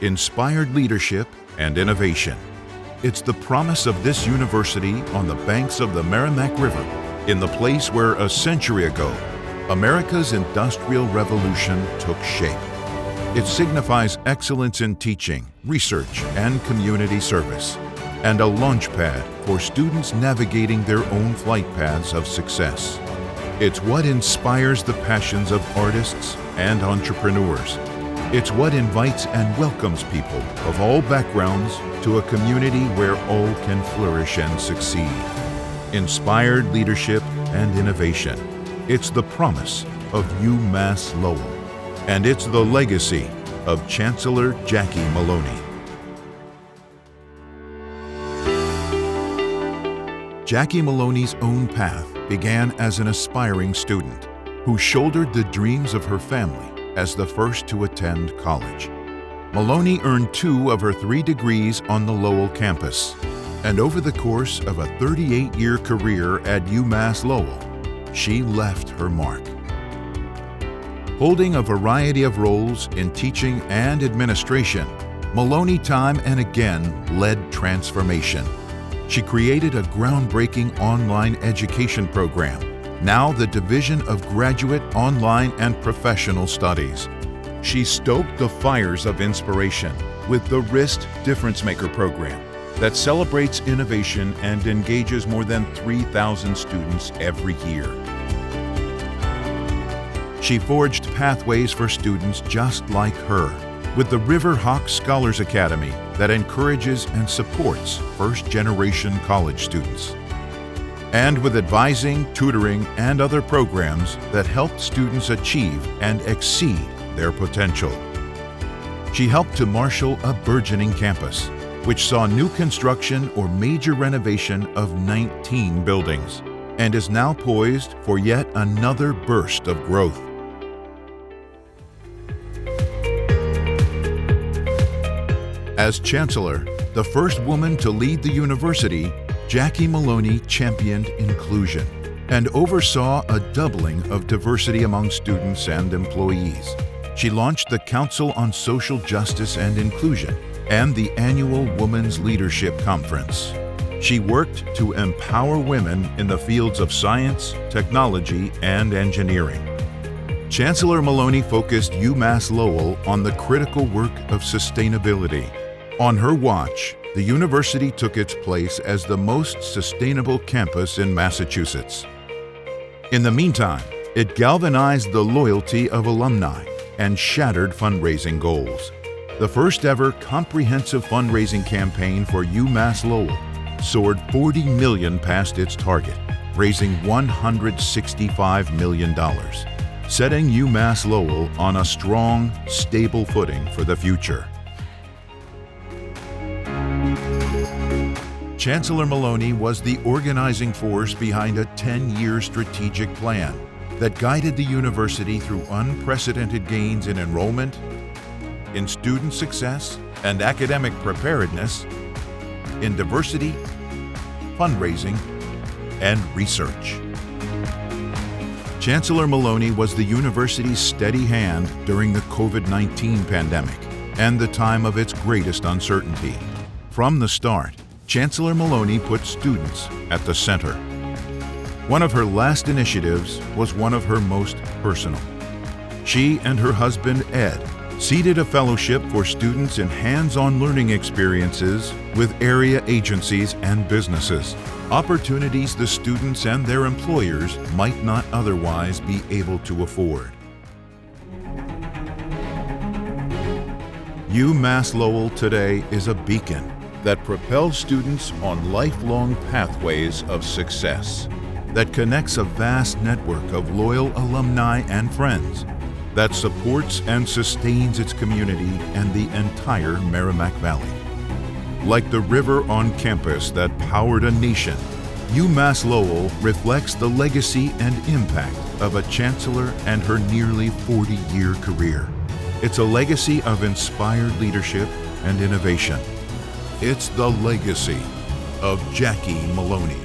inspired leadership and innovation. It's the promise of this university on the banks of the Merrimack River, in the place where a century ago, America's Industrial Revolution took shape. It signifies excellence in teaching, research, and community service, and a launchpad for students navigating their own flight paths of success. It's what inspires the passions of artists and entrepreneurs. It's what invites and welcomes people of all backgrounds to a community where all can flourish and succeed. Inspired leadership and innovation. It's the promise of UMass Lowell. And it's the legacy of Chancellor Jacquie Moloney. Jacquie Moloney's own path began as an aspiring student who shouldered the dreams of her family as the first to attend college. Moloney earned 2 of her 3 degrees on the Lowell campus, and over the course of a 38-year career at UMass Lowell, she left her mark. Holding a variety of roles in teaching and administration, Moloney time and again led transformation. She created a groundbreaking online education program, now the Division of Graduate Online and Professional Studies. She stoked the fires of inspiration with the WRIST Difference Maker program that celebrates innovation and engages more than 3,000 students every year. She forged pathways for students just like her with the Riverhawk Scholars Academy that encourages and supports first-generation college students, and with advising, tutoring, and other programs that help students achieve and exceed their potential. She helped to marshal a burgeoning campus, which saw new construction or major renovation of 19 buildings, and is now poised for yet another burst of growth. As Chancellor, the first woman to lead the university, Jacquie Moloney championed inclusion and oversaw a doubling of diversity among students and employees. She launched the Council on Social Justice and Inclusion and the annual Women's Leadership Conference. She worked to empower women in the fields of science, technology, and engineering. Chancellor Moloney focused UMass Lowell on the critical work of sustainability. On her watch, the university took its place as the most sustainable campus in Massachusetts. In the meantime, it galvanized the loyalty of alumni and shattered fundraising goals. The first ever comprehensive fundraising campaign for UMass Lowell soared $40 million past its target, raising $165 million, setting UMass Lowell on a strong, stable footing for the future. Chancellor Moloney was the organizing force behind a 10-year strategic plan that guided the university through unprecedented gains in enrollment, in student success and academic preparedness, in diversity, fundraising, and research. Chancellor Moloney was the university's steady hand during the COVID-19 pandemic and the time of its greatest uncertainty. From the start, Chancellor Moloney put students at the center. One of her last initiatives was one of her most personal. She and her husband, Ed, seeded a fellowship for students in hands-on learning experiences with area agencies and businesses, opportunities the students and their employers might not otherwise be able to afford. UMass Lowell today is a beacon that propels students on lifelong pathways of success, that connects a vast network of loyal alumni and friends, that supports and sustains its community and the entire Merrimack Valley. Like the river on campus that powered a nation, UMass Lowell reflects the legacy and impact of a chancellor and her nearly 40-year career. It's a legacy of inspired leadership and innovation. It's the legacy of Jacquie Moloney.